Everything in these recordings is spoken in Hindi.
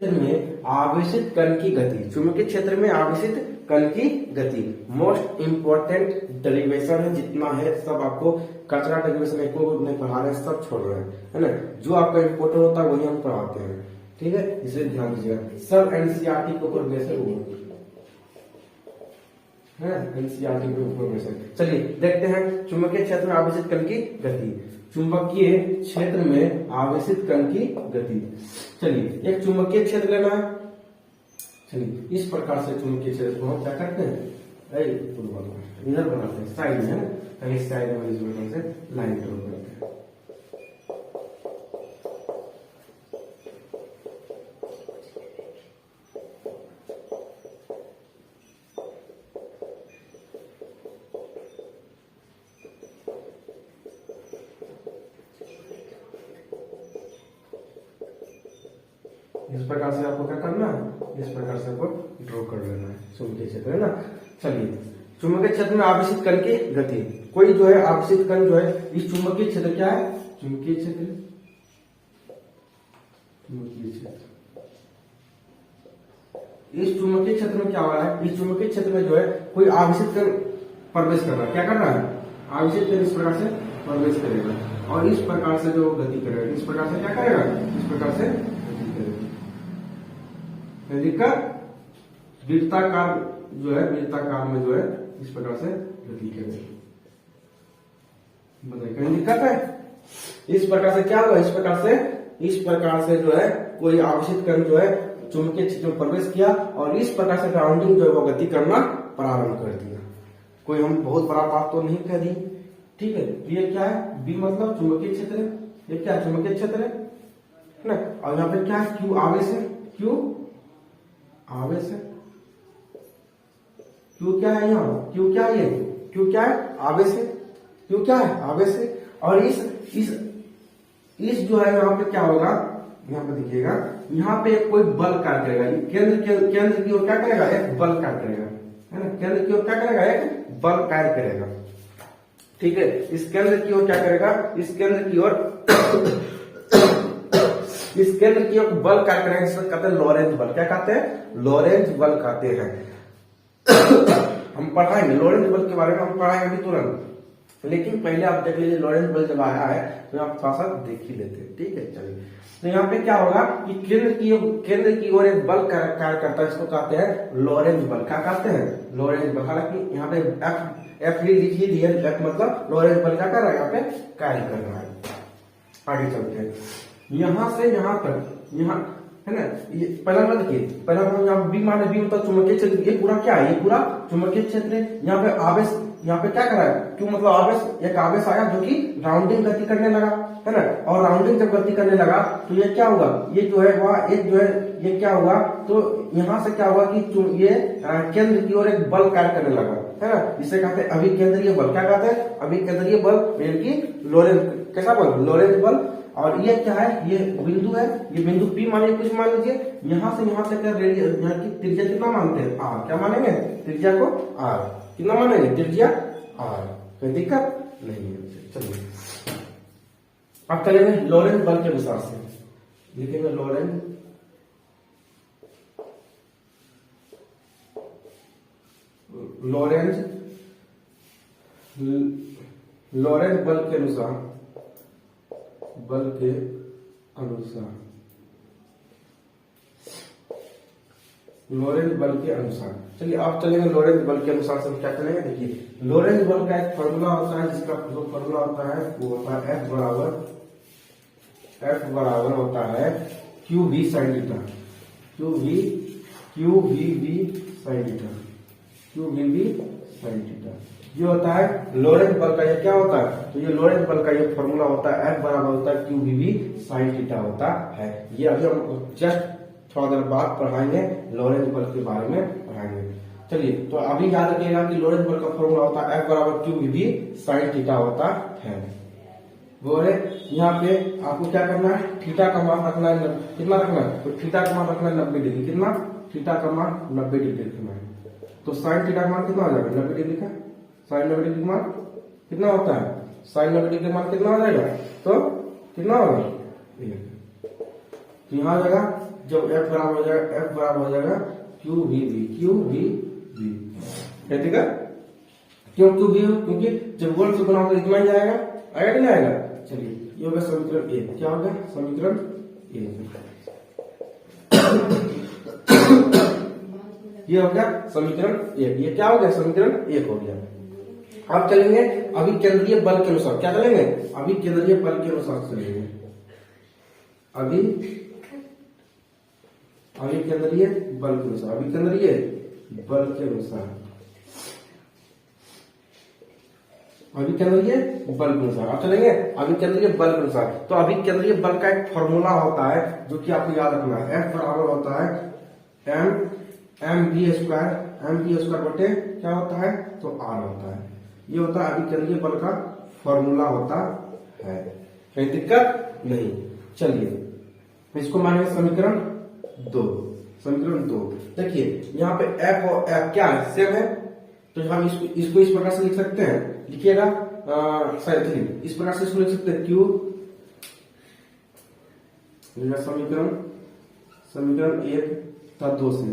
क्षेत्र में आवेशित कण की गति, चुंबकीय क्षेत्र में आवेशित कण की गति मोस्ट इंपोर्टेंट डेरिवेशन है। जितना है सब आपको कचरा डेरिवेशन को नहीं पढ़ा रहे हैं, सब छोड़ रहे हैं, है ना। जो आपका इंपोर्टेंट होता है वही हम पढ़ाते हैं, ठीक है, इसे ध्यान दीजिएगा। सब एनसीईआरटी के ऊपर बेस है, एनसीईआरटी के ऊपर बेस है। चलिए देखते हैं चुंबकीय क्षेत्र में आवेशित कण की गति। चुंबकीय क्षेत्र में आवेशित कण की गति। चलिए एक चुंबकीय क्षेत्र लेना है। चलिए इस प्रकार से चुंबकीय क्षेत्र को हम क्या करते हैं, इधर बनाते हैं साइड में, कहीं साइड में इस प्रकार से लाइन ड्रॉ करते हैं। इस प्रकार से आपको क्या करना है, इस प्रकार से आपको ड्रॉ कर लेना है चुंबकीय क्षेत्र, है ना। चलिए चुंबकीय क्षेत्र में आवेशित कण की गति। कोई जो है आवेशित कण जो है, इस चुंबकीय क्षेत्र क्या है, चुंबकीय क्षेत्र, चुंबकीय क्षेत्र, इस चुंबकीय क्षेत्र में क्या हो रहा है, इस चुंबकीय क्षेत्र में जो है कोई आवेशित कण प्रवेश कर रहा है। क्या कर रहा है, आवेशित कण इस प्रकार से प्रवेश करेगा और इस प्रकार से जो गति करेगा, इस प्रकार से क्या करेगा, इस प्रकार से दिक्कत वृत्ताकार जो है, वृत्ताकार में जो है इस प्रकार से गति करेगी। बताइए कहीं दिक्कत है, इस प्रकार से क्या होगा, इस प्रकार से जो है कोई आवेशित कण जो है चुंबकीय क्षेत्र में प्रवेश किया और इस प्रकार से राउंडिंग जो है वो गति करना प्रारंभ कर दिया। कोई हम बहुत बड़ा बात तो नहीं कह दी, ठीक है। ये क्या है, बी मतलब चुंबकीय क्षेत्र है, ये क्या है, चुंबकीय क्षेत्र है ना। और यहाँ पे क्या है, क्यू आवेश है, क्यू आवेश है, क्यू क्या है, यहाँ क्यू क्या है, क्यू क्या है, आवेश है, क्यू क्या है, आवेश है। और इस जो है यहाँ पे क्या होगा, यहाँ पे देखिएगा, यहाँ पे कोई बल कार्य करेगा, केंद्र की ओर क्या करेगा, एक बल कार्य करेगा, है ना। केंद्र की ओर क्या करेगा, एक बल कार्य करेगा, ठीक है। इस केंद्र की ओर क्या करेगा, इस केंद्र की ओर इस केंद्र की ओर बल कार्य करेगा, जिसको कहते हैं लॉरेंज बल। क्या कहते हैं, लॉरेंज बल कहते हैं। हम पढ़ाएंगे लॉरेंज बल के बारे में, हम पढ़ाएंगे अभी तुरंत, लेकिन पहले आप देख लीजिए लॉरेंज बल जब आया है तो आप थोड़ा सा देख ही लेते हैं, ठीक है। चलिए तो यहाँ पे क्या होगा कि केंद्र की ओर एक बल कार्य करता है, इसको कहते हैं लॉरेंज बल। क्या कहते हैं, लॉरेंज बल। हालांकि यहाँ पे एफ लिखी दी है, एफ मतलब लॉरेंज बल क्या कर रहा है, यहाँ पे कार्य कर रहा है। आगे चलते हैं, यहां से यहां तक, यहाँ है ना, ये पहला मतलब देखिए, पहला मतलब यहाँ बी माने, बी मतलब चुंबकीय क्षेत्र, ये पूरा क्या है, ये पूरा चुंबकीय क्षेत्र है। यहाँ पे आवेश, यहाँ पे क्या कर रहा है, क्यों मतलब आवेश, एक आवेश आया जो कि राउंडिंग गति करने लगा, है ना। और राउंडिंग जब गति करने लगा तो ये क्या हुआ, ये जो है वह एक जो है ये क्या हुआ, तो यहाँ से क्या हुआ कि ये केंद्र की ओर एक बल कार्य करने लगा, है ना। इसे कहते हैं अभिकेंद्रीय बल। क्या कहते हैं, अभिकेंद्रीय बल, यानी कि लॉरेंज, कैसा बल, लॉरेंज बल। और ये क्या है, ये बिंदु है, ये बिंदु P मानिए, कुछ मान लीजिए। यहाँ से यहाँ तक रेडियस, यहाँ की त्रिज्या कितना मानते हैं, R। क्या मानेंगे, त्रिज्या को R। कितना मानेंगे, त्रिज्या R। कोई दिक्कत नहीं है। चलिए अब चलेंगे लॉरेंज बल के अनुसार से, लिखेंगे लॉरेंज बल के अनुसार, लॉरेंज बल के अनुसार। चलिए आप चलेंगे लॉरेंज बल के अनुसार से हम क्या करेंगे, देखिए लॉरेंज बल का एक फॉर्मूला होता है, जिसका जो फॉर्मूला होता है वो होता है F बराबर होता है QV sin theta, QVV sin theta. ये होता है लॉरेंज बल का, ये क्या होता है, तो ये लॉरेंज बल का ये फॉर्मूला होता है, F बराबर होता है QVV sin थीटा होता है। ये अभी हम जस्ट थोड़ा देर बाद पढ़ाएंगे, लॉरेंज बल के बारे में पढ़ाएंगे। चलिए तो अभी याद रखिएगा कि लॉरेंज बल का फॉर्मूला होता है F बराबर QVV sin थीटा होता है। बोले यहाँ पे आपको क्या करना है, थीटा का मान रखना है, कितना रखना है, तो थीटा का मान रखना है 90 डिग्री। कितना, थीटा का मान 90 डिग्री रखना है। तो साइन थीटा का मान कितना हो जाएगा, 90 डिग्री का। साइन 90 डिग्री मान कितना होता है, साइन 90 डिग्री मान कितना हो जाएगा, तो कितना होगा, तो यहाँ हो जाएगा जब F बराबर हो जाएगा, F बराबर हो जाएगा QVB, QVB, ठीक है। क्यों QV? क्योंकि जब वोल्ट से गुना तो इतना ही आएगा, आएगा कि नहीं आएगा। चलिए ये हो गया समीकरण ए। क्या हो गया? समीकरण ए। ये हो गया समीकरण एक। ये क्या हो गया? समीकरण एक हो गया। अब चलेंगे अभी केंद्रीय बल के अनुसार। क्या चलेंगे? अभी केंद्रीय बल के अनुसार चलेंगे। अभी केंद्रीय बल के अनुसार, अभी केंद्रीय बल के अनुसार, अभी केंद्रीय बल के अनुसार। अब चलेंगे अभी केंद्रीय बल के अनुसार। तो अभी केंद्रीय बल का एक फॉर्मूला होता है जो कि आपको याद रखना है। F बराबर होता है mv स्क्वायर बटे क्या होता है? तो r होता है। ये होता है अभी केंद्रीय बल का फॉर्मूला होता है। कोई दिक्कत नहीं। चलिए इसको मानेंगे समीकरण 2। समीकरण 2 देखिए यहाँ पे F और F क्या है? सेम है। तो हम इसको इस प्रकार से लिख सकते हैं। लिखिएगा इस प्रकार से इसको लिख सकते हैं। Q समीकरण 1 तथा 2 से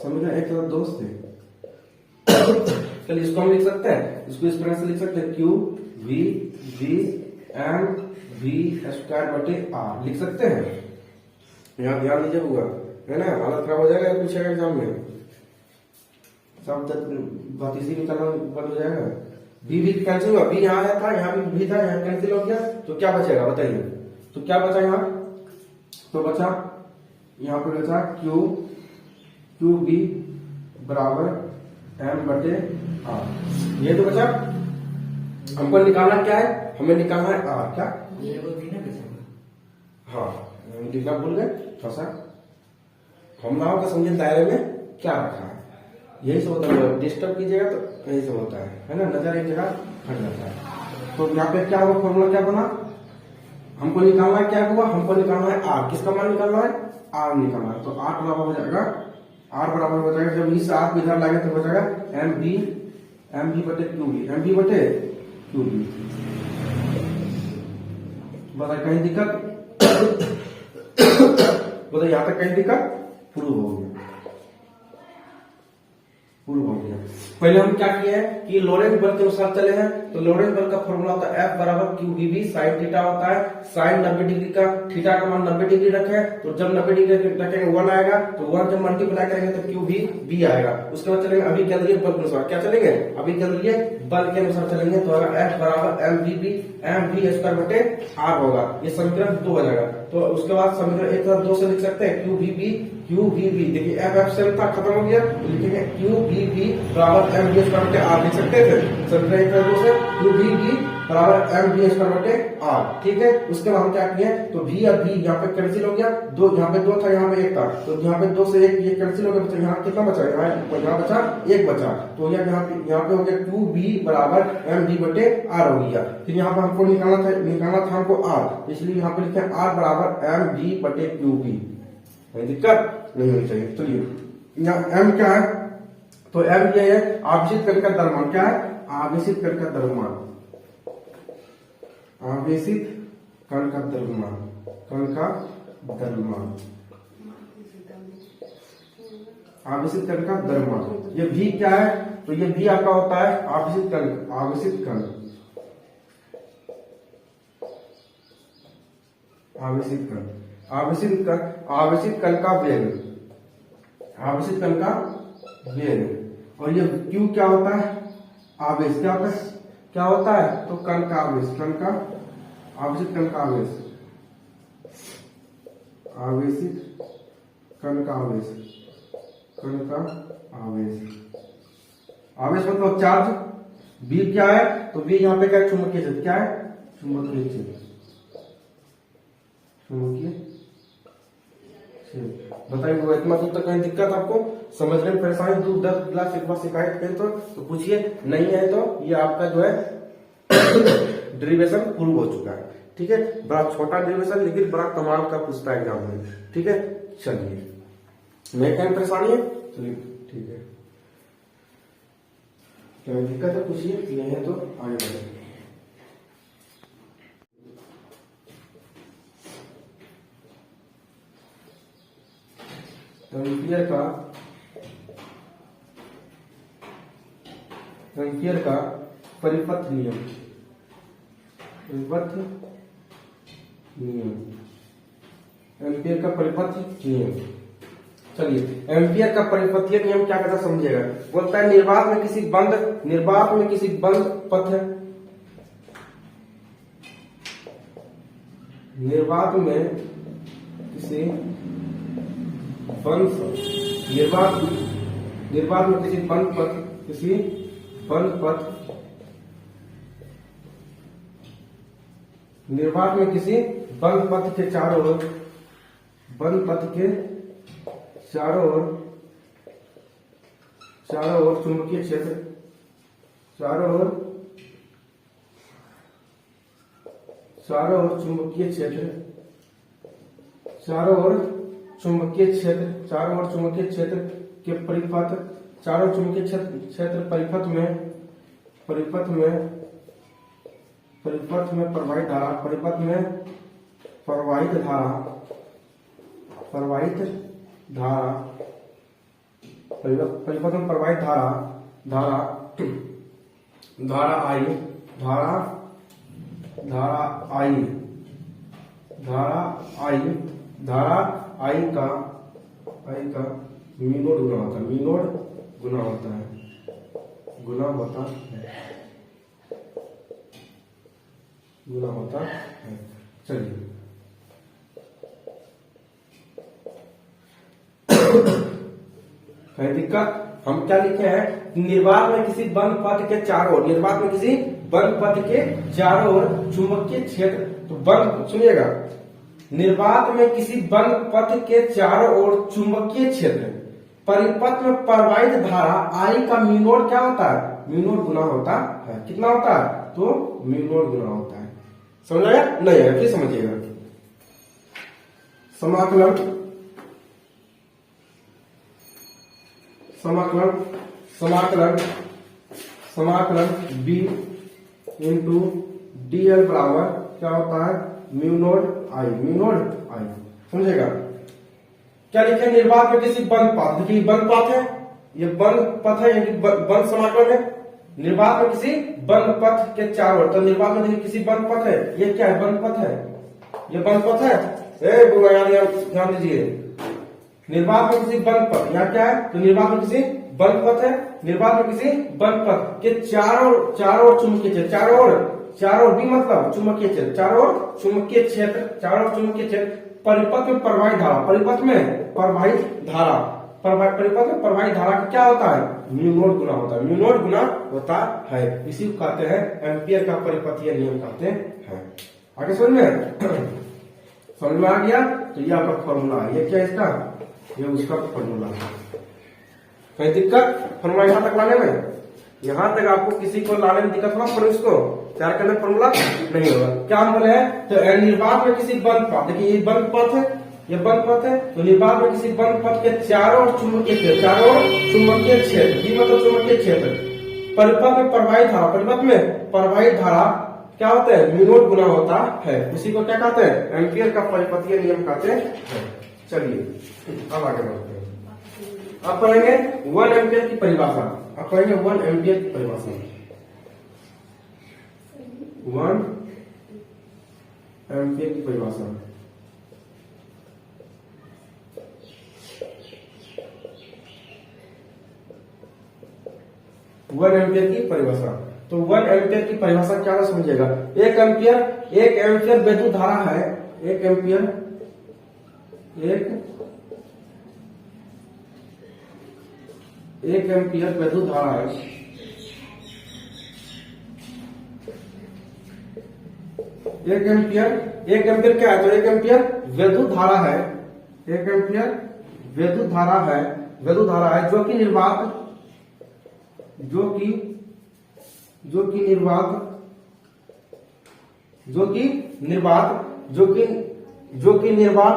समीकरण 1 तथा 2 से चलिए इसको हम लिख सकते हैं। इसको इस प्रकार से लिख सकते हैं। Q V V M V square बटे R लिख सकते हैं। यहाँ ध्यान दीजिएगा, है ना, हालत खराब हो जाएगा पूछेगा एग्जाम में। सब बात इसी निकालना बंद हो जाएगा। भी कैंसिल हुआ, बी यहाँ आया था, यहाँ भी था, यहाँ कैंसिल हो गया। तो क्या बचेगा बताइए? तो क्या बचा यहाँ? तो बचा यहाँ पे बचा क्यू बी बराबर एम बटे आर। ये तो बचा। हमको निकालना क्या है? हमें निकालना है आर। क्या? हाँ लिखना भूल गए थोड़ा सा। हम ना होगा समझे दायरे में क्या रखा है। यही सब होता है। डिस्टर्ब कीजिएगा तो यही सब होता है ना, नजर एक जगह हट जाता है। तो यहाँ पे क्या हुआ? फॉर्मूला क्या बना? हमको निकालना है क्या हुआ? हमको निकालना है आर। किसका मान निकालना है? आर निकालना है। तो आर बराबर हो जाएगा, आर बराबर हो जाएगा, जब इस आर को इधर लाएंगे तो हो जाएगा एम बी बटे क्यू बी, एम बी बटे क्यू बी। बताइए कहीं दिक्कत? बताइए यहाँ तक कहीं दिक्कत? प्रूव हो गया, प्रूव हो गया। पहले हम क्या किए हैं कि लोरेंट्ज बल के अनुसार चले हैं। तो लोरेंट्ज बल का फॉर्मूला होता है F बराबर Q V B sine theta होता है। साइन 90 डिग्री का, थीटा का मान 90 डिग्री रखे। तो जब 90 डिग्री रखेंगे 1 आएगा। तो 1 जब मल्टीप्लाई करेंगे तो क्यू वी बी आएगा। उसके बाद चलेंगे अभी केंद्रीय बल के अनुसार। क्या चलेंगे? अभी केंद्रीय बल के अनुसार चलेंगे। तो F बराबर एम वी स्क्वायर बटे आर होगा। ये समीकरण 2 हो जाएगा। तो उसके बाद समीकरण 1 और 2 से लिख सकते हैं क्यू वी बी। देखिए एफ सेम था, खत्म हो गया। तो लिखेंगे क्यू वी बी बराबर एम वी स्क्वायर बटे आर। लिख सकते थे समीकरण 1 और 2 से क्यू वी बी बराबर एम वी स्क्वायर बटे आर। ठीक है। उसके बाद हम क्या किए? तो v और v यहाँ पे कैंसिल हो गया। दो यहाँ पे 2 था, यहाँ पे 1 था। तो यहाँ पे 2 से 1 ये कैंसिल हो गया। तो यहाँ कितना बचा? यहाँ बचा 1 बचा। तो यहाँ पे हो गया क्यू वी बराबर एम वी बटे आर हो गया। फिर यहाँ पे हमको निकालना था हमको आर, इसलिए यहाँ पे लिखे आर बराबर एम वी बटे क्यू वी। कोई दिक्कत नहीं होनी चाहिए। चलिए यहाँ एम क्या है? तो एम क्या है? आवेशित कण का द्रव्यमान। क्या है? आवेशित कण का द्रव्यमान। आवेशित कण का द्रव्यमान, आवेशित कण का द्रव्यमान। ये भी क्या है? तो ये भी आपका होता है आवेशित कण का वेग, आवेशित कण का वेग। और ये क्यू क्या होता है? आवेश। क्या होता है? तो कण का आवेश, आवेशित कण का आवेश, आवेशित कण का आवेश, आवेश मतलब चार्ज। बी क्या है? तो बी यहाँ पे क्या है? चुंबकीय क्षेत्र। क्या है? चुंबकीय क्षेत्र। बताइए इतना दूर तक कहीं दिक्कत आपको समझने में परेशानी? 10 क्लास एक बार शिकायत करें तो पूछिए, नहीं है तो ये आपका जो है डेरिवेशन प्रूव हो चुका है। ठीक है। बड़ा छोटा डेरिवेशन लेकिन बड़ा कमाल का पूछता है एग्जाम में। ठीक है। चलिए मैं कहीं परेशानी है? चलिए ठीक है। क्या दिक्कत है पूछिए, नहीं है तो आगे बढ़े। एम्पियर का परिपथ नियम, एम्पियर का परिपथ नियम। चलिए, एम्पियर का परिपथीय नियम क्या कहता समझिएगा। बोलता है निर्वात में किसी बंद पथ है, निर्वात में किसी बंद पथ के चारों ओर चुंबकीय क्षेत्र, चारों ओर चुंबकीय क्षेत्र के परिपथ, चारों चुंबकीय क्षेत्र परिपथ में प्रवाहित धारा, परिपथ में प्रवाहित धारा आई का म्यू नॉट गुना होता है। चलिए, कोई दिक्कत? हम क्या लिखे हैं, निर्वात में किसी बंद पथ के चारों ओर चुंबकीय क्षेत्र, तो बंद सुनिएगा, निर्वात में किसी बंद पथ के चारों ओर चुंबकीय क्षेत्र परिपथ में प्रवाहित धारा आई का म्यू नॉट क्या होता है, म्यू नॉट गुना होता है। कितना होता है, तो म्यू नॉट गुना होता है। समझ आया? नहीं है, फिर समझिएगा। समाकलन b इंटू dl बराबर क्या होता है, म्यू नॉट आई। समझेगा? क्या लिखे, निर्वात में किसी बंद पथ, देखिए बंद पथ है, ये बंद पथ है, यानी बंद समाकलन है। निर्वात में किसी बंद पथ के चारों, तो निर्वात में देखिए किसी बंद पथ है, ये क्या है, बंद पथ है, ये बंद पथ है। ध्यान दीजिए, निर्वात में किसी बंद पथ, यहाँ क्या है, तो निर्वात में किसी बंद पथ है, निर्वात में किसी बंद पथ के चारों चुंबकीय क्षेत्र, चारों भी मतलब चुंबकीय क्षेत्र, चारों चुंबकीय क्षेत्र परिपथ में प्रवाहित धारा का क्या होता है, म्यू नॉट गुना होता है। इसी को कहते हैं एम्पियर का परिपथीय नियम कहते हैं। आगे समझ में आ गया? तो ये आपका फॉर्मूला है, ये क्या इसका, ये उसका फॉर्मूला है। कोई दिक्कत फॉर्मूला यहाँ तक लाने में? यहाँ तक आपको किसी को लाने में दिक्कत होगा, पर इसको तैयार करने फॉर्मूला नहीं होगा। क्या हम बोले हैं, तो निर्वात में किसी बंद पथ, देखिए ये बंद पथ है, तो निर्वात में किसी बंद पथ के चारों चुंबकीय क्षेत्र परिपथ में प्रवाहित धारा क्या होता है, म्यू नॉट गुना होता है। उसी को क्या कहते हैं, एम्पियर का परिपथीय नियम कहते हैं। चलिए, अब आगे बढ़ते हैं। आप पढ़ेंगे 1 एम्पियर की परिभाषा, 1 एम्पियर की परिभाषा। 1 एम्पियर की परिभाषा, तो 1 एम्पियर की परिभाषा क्या है समझिएगा। 1 एम्पियर विद्युत धारा है, 1 एम्पियर विद्युत धारा है, 1 एम्पियर क्या है, तो 1 एम्पियर विद्युत धारा है, 1 एम्पियर विद्युत धारा है जो कि निर्वात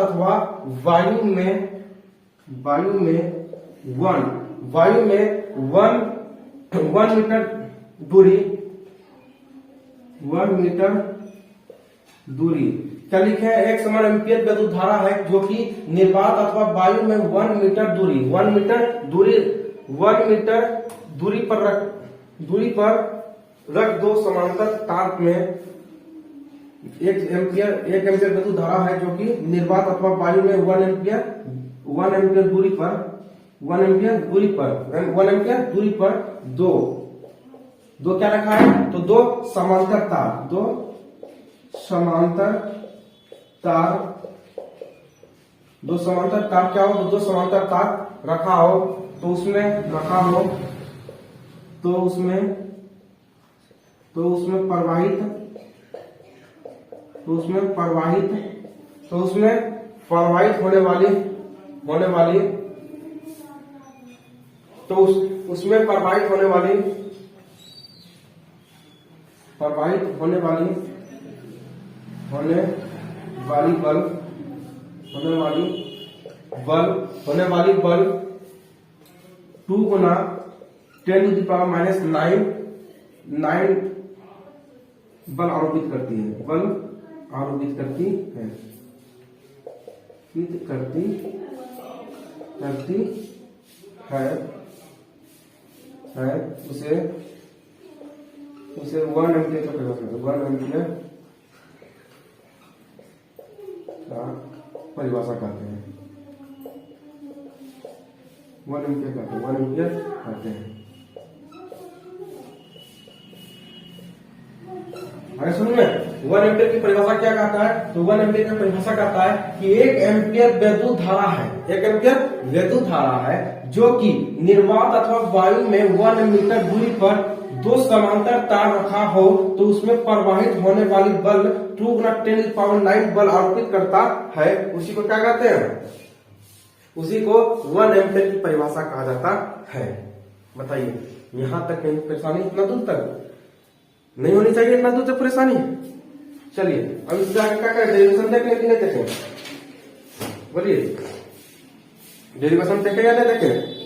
अथवा वायु में 1 मीटर दूरी 1 मीटर दूरी। क्या लिखे हैं? एक समान एम्पियर विद्युत धारा है जो कि निर्वात अथवा वायु में 1 मीटर दूरी 1 मीटर दूरी पर रख दो समांतर तार में 1 एम्पियर विद्युत धारा है जो कि निर्वात अथवा वायु में 1 एम्पियर दूरी पर दो क्या रखा है? तो दो समांतर तार क्या हो? दो समांतर तार रखा हो तो उसमें प्रवाहित होने वाली बल 2 गुना 10⁻⁹ बल आरोपित करती है उसे 1 एम्पियर का परिभाषा कहते हैं। 1 एम्पियर कहते हैं। अरे सुनिए, 1 एम्पियर की परिभाषा क्या कहता है? तो 1 एम्पियर की परिभाषा कहता है कि 1 एम्पियर विद्युत धारा है जो कि निर्वात अथवा वायु में 1 मीटर दूरी पर दो समांतर तार रखा हो तो उसमें प्रवाहित होने वाली बल 2 गुना 10⁹ बल आरोपित करता है। उसी को क्या कहते हैं? उसी को 1 एम्पियर की परिभाषा कहा जाता है। बताइए, यहां तक कहीं परेशानी? इतना दूर तक नहीं होनी चाहिए, इतना दूर तक परेशानी। चलिए अब इससे आगे क्या करें? डेरिवेशन देख लेते हैं। देखें, बोलिए, डेरिवेशन देखे या नहीं देखे?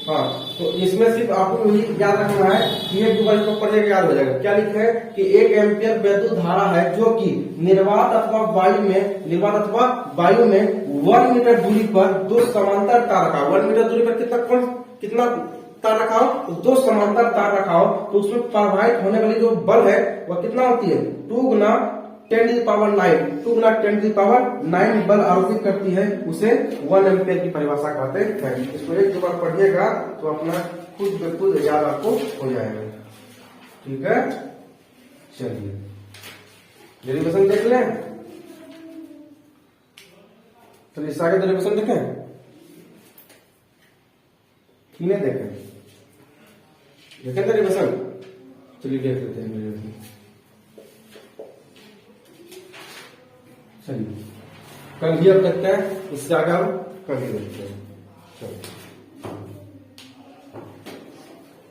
हाँ, तो इसमें सिर्फ आपको यही याद रखना है कि एक दो बार इसको पढ़ जाएगा, याद हो जाएगा। क्या लिखा है कि 1 एम्पियर विद्युत धारा है जो कि निर्वात अथवा वायु में 1 मीटर दूरी पर दो समांतर तार रखा। 1 मीटर दूरी पर कितना तार रखा हो? तो दो समांतर तार रखा हो तो उसमें प्रवाहित होने वाली जो बल है वह कितना होती है? 2 गुना 10⁹ बल आरोपित करती है। उसे 1 एम्पियर की परिभाषा कहते हैं। इसको एक दो बार पढ़िएगा तो अपना खुद ब खुद याद आपको हो जाएगा। ठीक है, चलिए डेरिवेशन देख लें। चलिए इस आगे डेरिवेशन देखें कि नहीं देखें? डेरिवेशन, चलिए देख लेते हैं डेरिवेशन। चलिए कल भी अब देखते हैं, इससे आगे हम कल ही देखते हैं। चलिए।